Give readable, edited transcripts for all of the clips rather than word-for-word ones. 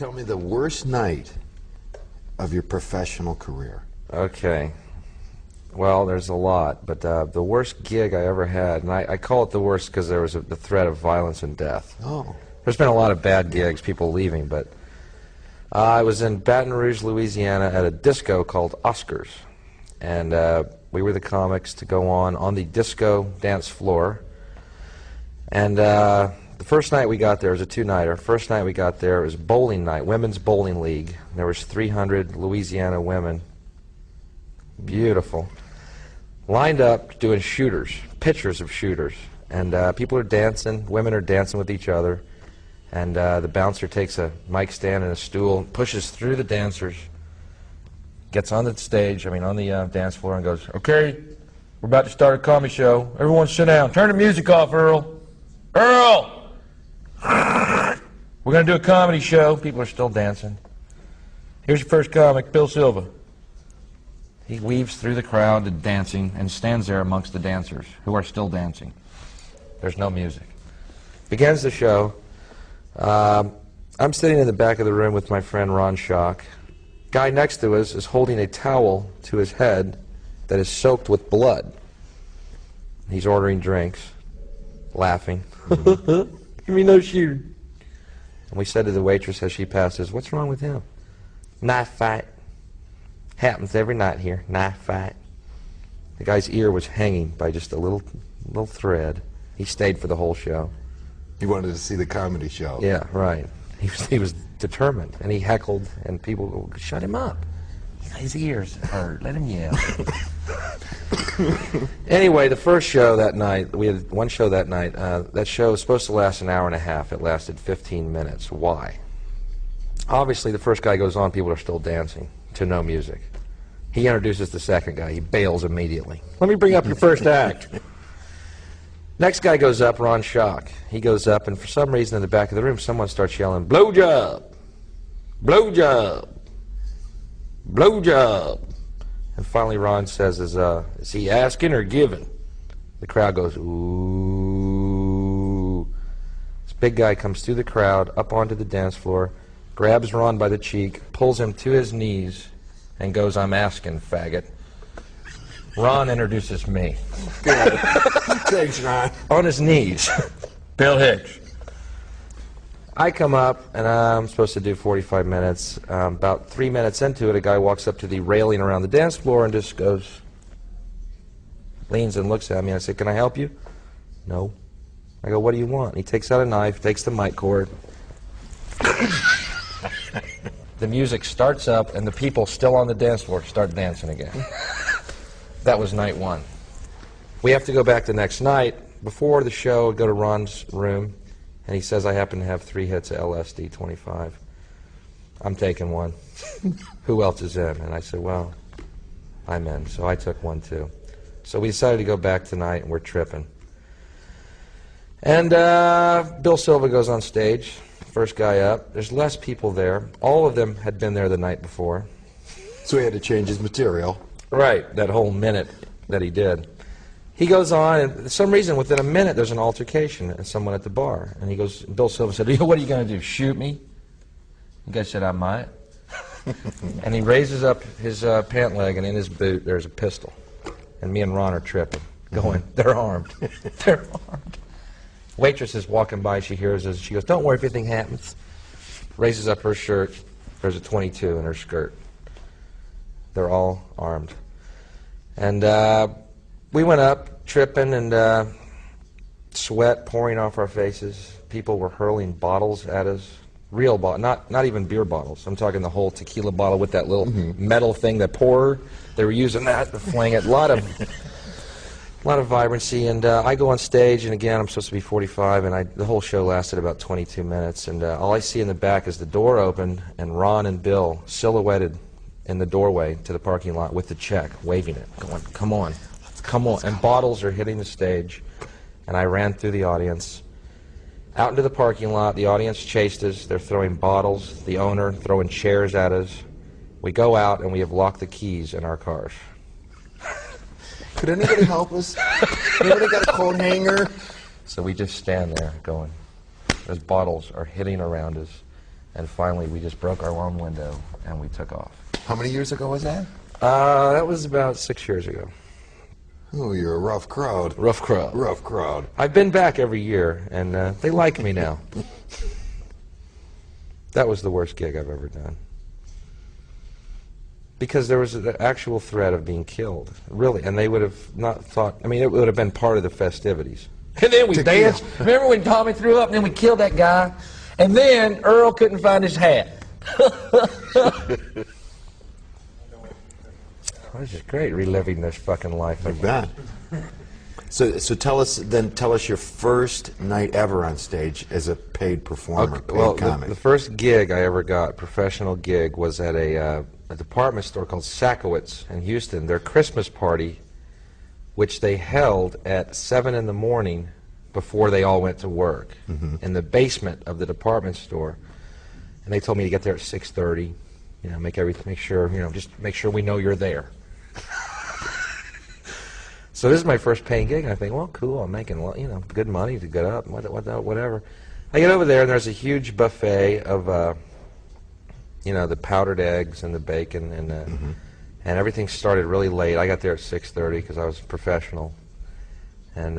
Tell me the worst night of your professional career. Okay. Well, there's a lot, but the worst gig I ever had, and I call it the worst because there was the threat of violence and death. Oh. There's been a lot of bad gigs, people leaving, but I was in Baton Rouge, Louisiana at a disco called Oscars, and we were the comics to go on the disco dance floor. And the first night we got there, it was a two-nighter. First night we got there, it was bowling night, women's bowling league. There was 300 Louisiana women, beautiful, lined up doing shooters, pictures of shooters. And people are dancing, women are dancing with each other. And the bouncer takes a mic stand and a stool, pushes through the dancers, gets on the stage, on the dance floor, and goes, "Okay, we're about to start a comedy show. Everyone sit down. Turn the music off, Earl. Earl! We're going to do a comedy show." People are still dancing. "Here's your first comic, Bill Silva." He weaves through the crowd to dancing and stands there amongst the dancers who are still dancing. There's no music. Begins the show. I'm sitting in the back of the room with my friend Ron Schock. Guy next to us is holding a towel to his head that is soaked with blood. He's ordering drinks, laughing. "Give me no shoe." And we said to the waitress as she passes, "What's wrong with him?" "Knife fight. Happens every night here. Knife fight." The guy's ear was hanging by just a little thread. He stayed for the whole show. You wanted to see the comedy show. Yeah, right. He was determined, and he heckled, and people go, "Shut him up. His ears hurt. Let him yell." Anyway, the first show that night, we had one show that night. That show was supposed to last an hour and a half. It lasted 15 minutes. Why? Obviously, the first guy goes on, people are still dancing to no music. He introduces the second guy. He bails immediately. "Let me bring up your first act." Next guy goes up, Ron Schock. He goes up, and for some reason in the back of the room, someone starts yelling, "Blowjob! Blowjob! Blowjob!" And finally Ron says, is he asking or giving? The crowd goes, "Ooh." This big guy comes through the crowd, up onto the dance floor, grabs Ron by the cheek, pulls him to his knees, and goes, "I'm asking, faggot." Ron introduces me. Good. Thanks, Ron. On his knees. "Bill Hicks." I come up, and I'm supposed to do 45 minutes. About 3 minutes into it, a guy walks up to the railing around the dance floor and just goes, leans and looks at me. I say, "Can I help you?" "No." I go, "What do you want?" He takes out a knife, takes the mic cord. The music starts up, and the people still on the dance floor start dancing again. That was night one. We have to go back the next night. Before the show, I go to Ron's room, and he says I happen to have 3 hits of LSD 25. I'm taking one. Who else is in? And I said, "Well, I'm in." So I took one too. So we decided to go back tonight, and we're tripping. And Bill Silva goes on stage, first guy up. There's less people there. All of them had been there the night before. So he had to change his material. Right, that whole minute that he did. He goes on, and for some reason, within a minute, there's an altercation and someone at the bar. And he goes, Bill Silva said, "What are you going to do, shoot me?" The guy said, "I might." And he raises up his pant leg, and in his boot, there's a pistol. And me and Ron are tripping, going, "They're armed. They're armed." Waitress is walking by, she hears us, she goes, "Don't worry if anything happens." Raises up her shirt, there's a 22 in her skirt. They're all armed. And we went up, tripping, and sweat pouring off our faces. People were hurling bottles at us. Real bottles, not even beer bottles. I'm talking the whole tequila bottle with that little metal thing, that pourer. They were using that to fling it. A lot of vibrancy. And I go on stage, and again, I'm supposed to be 45, and the whole show lasted about 22 minutes. And all I see in the back is the door open, and Ron and Bill silhouetted in the doorway to the parking lot with the check, waving it, going, "Come on, come on." And bottles are hitting the stage. And I ran through the audience, out into the parking lot. The audience chased us. They're throwing bottles, the owner throwing chairs at us. We go out, and we have locked the keys in our cars. Could anybody help us? Anybody got a coat hanger? So we just stand there going, those bottles are hitting around us. And finally, we just broke our own window, and we took off. How many years ago was that? That was about 6 years ago. Oh, you're a rough crowd. Rough crowd. Rough crowd. I've been back every year, and they like me now. That was the worst gig I've ever done. Because there was an actual threat of being killed, really, and they would have not thought, I mean, it would have been part of the festivities. And then we danced. Remember when Tommy threw up, and then we killed that guy? And then Earl couldn't find his hat. This is great, reliving this fucking life. Like that. So tell us your first night ever on stage as a paid performer, Okay, well, paid comic. the first gig I ever got, professional gig, was at a department store called Sakowitz in Houston. Their Christmas party, which they held at 7 in the morning before they all went to work, in the basement of the department store. And they told me to get there at 6:30. You know, make sure, you know, just make sure we know you're there. So this is my first paying gig, and I think, well, cool, I'm making, you know, good money to get up, whatever. I get over there, and there's a huge buffet of, you know, the powdered eggs and the bacon, and everything started really late. I got there at 6:30 because I was a professional, and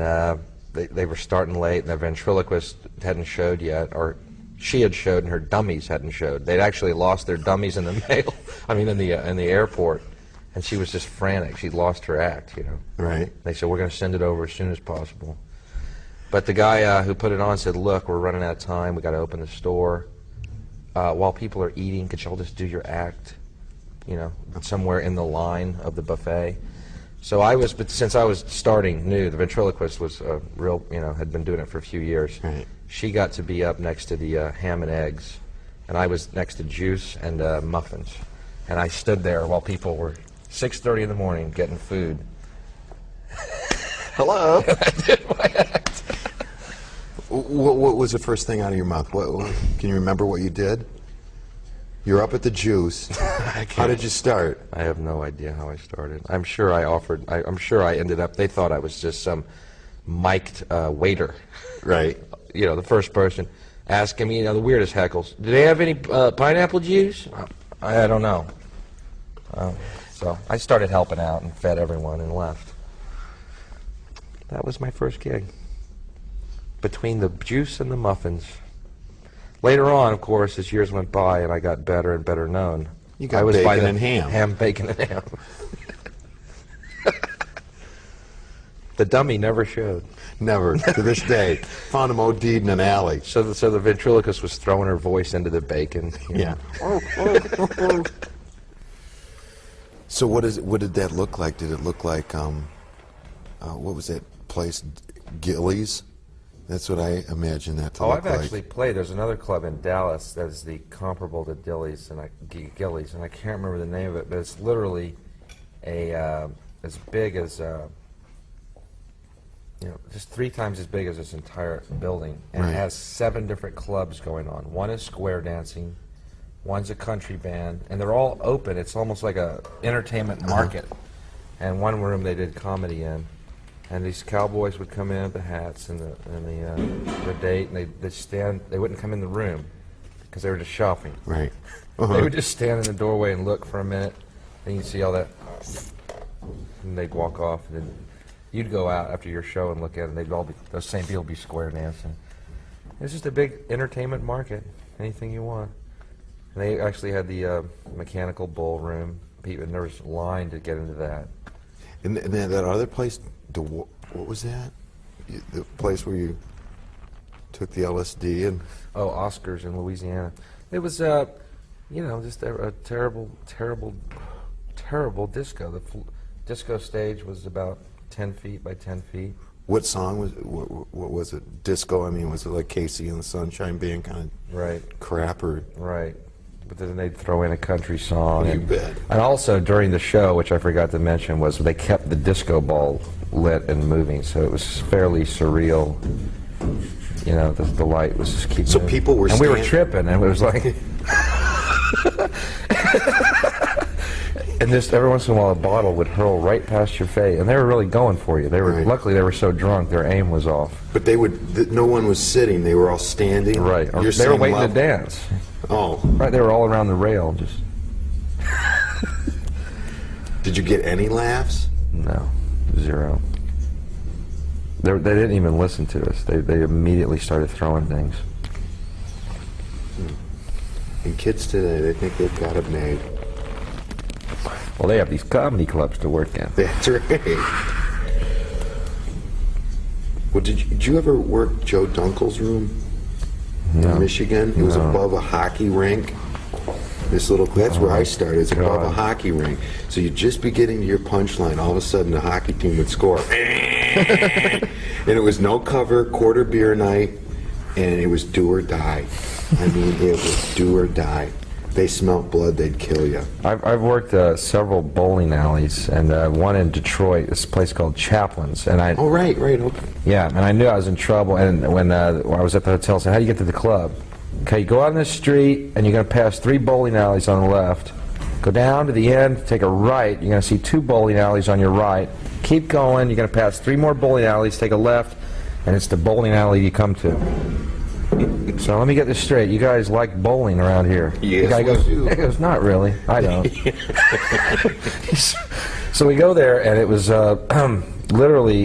they were starting late, and the ventriloquist hadn't showed yet, or she had showed, and her dummies hadn't showed. They'd actually lost their dummies in the mail. I mean, in the airport. And she was just frantic. She'd lost her act, you know. Right. They said, we're going to send it over as soon as possible. But the guy who put it on said, look, we're running out of time. We got to open the store. While people are eating, could y'all just do your act, you know, somewhere in the line of the buffet? So but since I was starting new, the ventriloquist was real, you know, had been doing it for a few years. Right. She got to be up next to the ham and eggs, and I was next to juice and muffins. And I stood there while people were 6:30 in the morning getting food. Hello. I did my act. What was the first thing out of your mouth? Can you remember what you did? You're up at the juice. How did you start? I have no idea how I started. I'm sure I'm sure I ended up, they thought I was just some mic'd waiter. Right. You know, the first person asking me, you know, the weirdest heckles. Do they have any pineapple juice? I don't know. So I started helping out and fed everyone and left. That was my first gig. Between the juice and the muffins. Later on, of course, as years went by and I got better and better known, You got I was bacon and ham. Ham, bacon, and ham. The dummy never showed. Never, to this day. Found him OD'd in an alley. So the ventriloquist was throwing her voice into the bacon. Yeah. So what did that look like? Did it look like, what was that place, Gillies? That's what I imagine that to look like. I've actually played. There's another club in Dallas that is the comparable to Gillies, and I can't remember the name of it, but it's literally as big as, you know, just 3 times as big as this entire building, and it has 7 different clubs going on. One is square dancing, one's a country band, and they're all open. It's almost like a entertainment market. And one room they did comedy in, and these cowboys would come in with the hats and the date, and they'd stand. They wouldn't come in the room because they were just shopping. Right. They would just stand in the doorway and look for a minute, and you'd see all that, and they'd walk off, and then you'd go out after your show and look at it, and they'd all be, those same people would be square dancing. It's just a big entertainment market, anything you want. And they actually had the mechanical ballroom, and there was a line to get into that. And that other place, what was that? The place where you took the LSD and... Oh, Oscars in Louisiana. It was, you know, just a terrible, terrible, terrible disco. The disco stage was about 10 feet by 10 feet. What song was it? What was it? Disco? I mean, was it like Casey and the Sunshine Band kind of crap? Or Right. But then they'd throw in a country song. You bet. And also during the show, which I forgot to mention, was they kept the disco ball lit and moving, so it was fairly surreal. You know, the light was just keeping. So people were. And we were tripping, and it was like. And just every once in a while, a bottle would hurl right past your face, and they were really going for you. They were luckily they were so drunk, their aim was off. But they would. No one was sitting; they were all standing. Right. Or they were waiting to dance. Oh. Right, they were all around the rail, just... Did you get any laughs? No, 0. They didn't even listen to us. They immediately started throwing things. And kids today, they think they've got it made. Well, they have these comedy clubs to work in. That's right. Well, did you ever work Joe Dunkel's room in Michigan? It was above a hockey rink. This little, that's where I started. It's above a hockey rink. So you'd just be getting to your punchline. All of a sudden, the hockey team would score. And it was no cover, quarter beer night, and it was do or die. I mean, it was do or die. They smelt blood, they'd kill you. I've worked several bowling alleys, and one in Detroit, this place called Chaplin's, and I. Oh, right, okay. Yeah, and I knew I was in trouble, and when I was at the hotel, I said, "How do you get to the club?" Okay, you go out on this street, and you're going to pass 3 bowling alleys on the left. Go down to the end, take a right. You're going to see 2 bowling alleys on your right. Keep going. You're going to pass 3 more bowling alleys. Take a left, and it's the bowling alley you come to. So let me get this straight. You guys like bowling around here? Yes, the guy goes, we do. He goes, not really. I don't. So we go there, and it was literally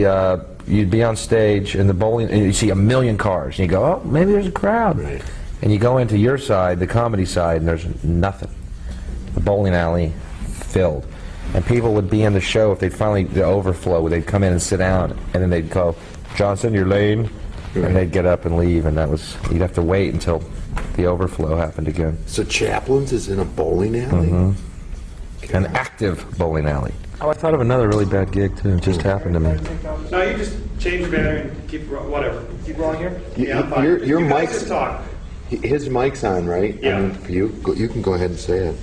you'd be on stage in the bowling, and you see 1,000,000 cars, and you go, oh, maybe there's a crowd. Right. And you go into your side, the comedy side, and there's nothing. The bowling alley filled. And people would be in the show if they'd finally, the overflow, they'd come in and sit down, and then they'd go, Johnson, your lane. And they'd get up and leave, and that was, you'd have to wait until the overflow happened again. So Chaplin's is in a bowling alley? Mm-hmm. An active bowling alley. Oh, I thought of another really bad gig, too. It just happened to me. No, you just change your battery and keep, whatever. Keep rolling here? Yeah, I'm fine. your You guys mic's, just talk. his mic's on, right? Yeah. I mean, for you, you can go ahead and say it.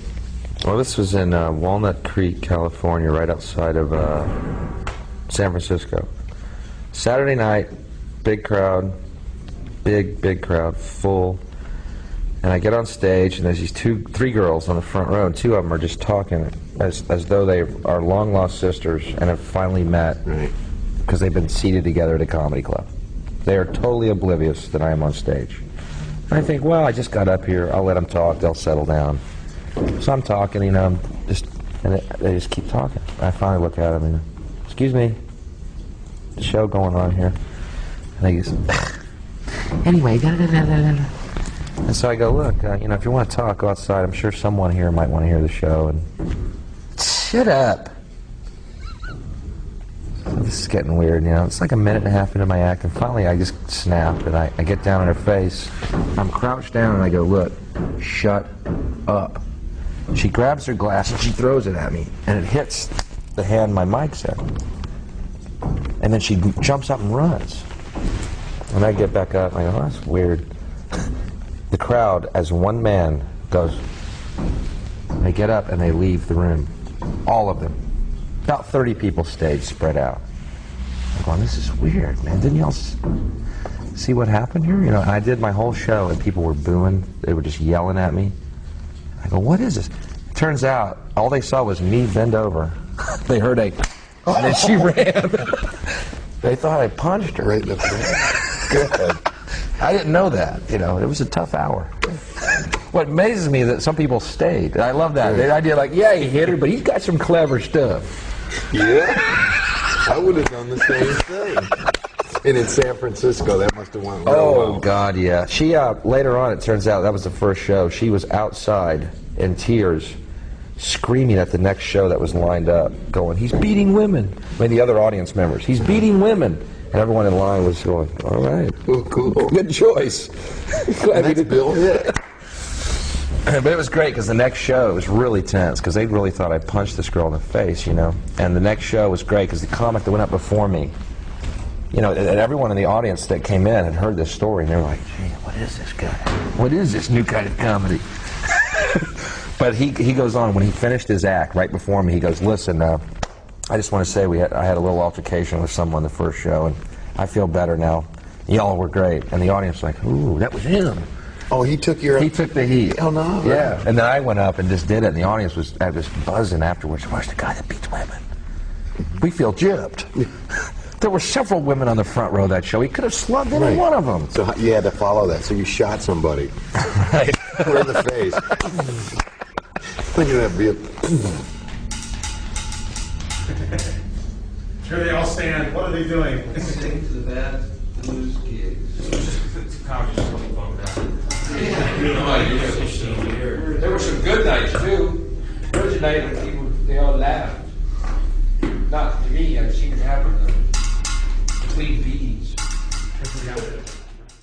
Well, this was in Walnut Creek, California, right outside of San Francisco. Saturday night, big crowd. Big crowd, full. And I get on stage, and there's these 3 girls on the front row, and 2 of them are just talking as though they are long-lost sisters and have finally met because they've been seated together at a comedy club. They are totally oblivious that I am on stage. And I think, well, I just got up here. I'll let them talk. They'll settle down. So I'm talking, you know, and they just keep talking. I finally look at them and, excuse me, the show going on here. And they just... Anyway, and so I go, look, you know, if you want to talk, go outside. I'm sure someone here might want to hear the show. And shut up. So this is getting weird, you know. It's like a minute and a half into my act, and finally I just snap, and I get down on her face. I'm crouched down, and I go, look, shut up. She grabs her glass, and she throws it at me, and it hits the hand my mic's in. And then she jumps up and runs. And I get back up, and I go, oh, that's weird. The crowd, as one man, goes, they get up and they leave the room. All of them. About 30 people stayed, spread out. I'm going, this is weird, man. Didn't y'all see what happened here? You know, and I did my whole show, and people were booing. They were just yelling at me. I go, what is this? It turns out, all they saw was me bend over. They heard a, and then she ran. They thought I punched her. Right in the face. Good. I didn't know that, you know. It was a tough hour. What amazes me is that some people stayed. I love that. The idea, like, yeah, he hit her, but he's got some clever stuff. Yeah. I would have done the same thing. And in San Francisco, that must have went real well. God, yeah. She, later on, it turns out, that was the first show. She was outside in tears, screaming at the next show that was lined up, going, he's beating women. I mean, the other audience members, he's beating women. And everyone in line was going, all right. Oh, cool. Good choice. That's Bill. Yeah. But it was great because the next show was really tense because they really thought I punched this girl in the face, you know. And the next show was great because the comic that went up before me, you know, and everyone in the audience that came in had heard this story, and they were like, gee, what is this guy? What is this new kind of comedy? But he goes on, when he finished his act right before me, he goes, listen, I just want to say I had a little altercation with someone the first show, and I feel better now. Y'all were great. And the audience was like, ooh, that was him. Oh, he took your... He took the heat. Oh, no. Yeah. And then I went up and just did it, and the audience was buzzing afterwards. Where's the guy that beats women? We feel gypped. There were several women on the front row of that show. He could have slugged any Right. one of them. So you had to follow that. So you shot somebody. Right. Right in the face. Look at that beer. Here they all stand. What are they doing? Sing to that blues gig. There were some good nights too. There was a night when people they all laughed. Not to me, I've seen it happen. Clean beads.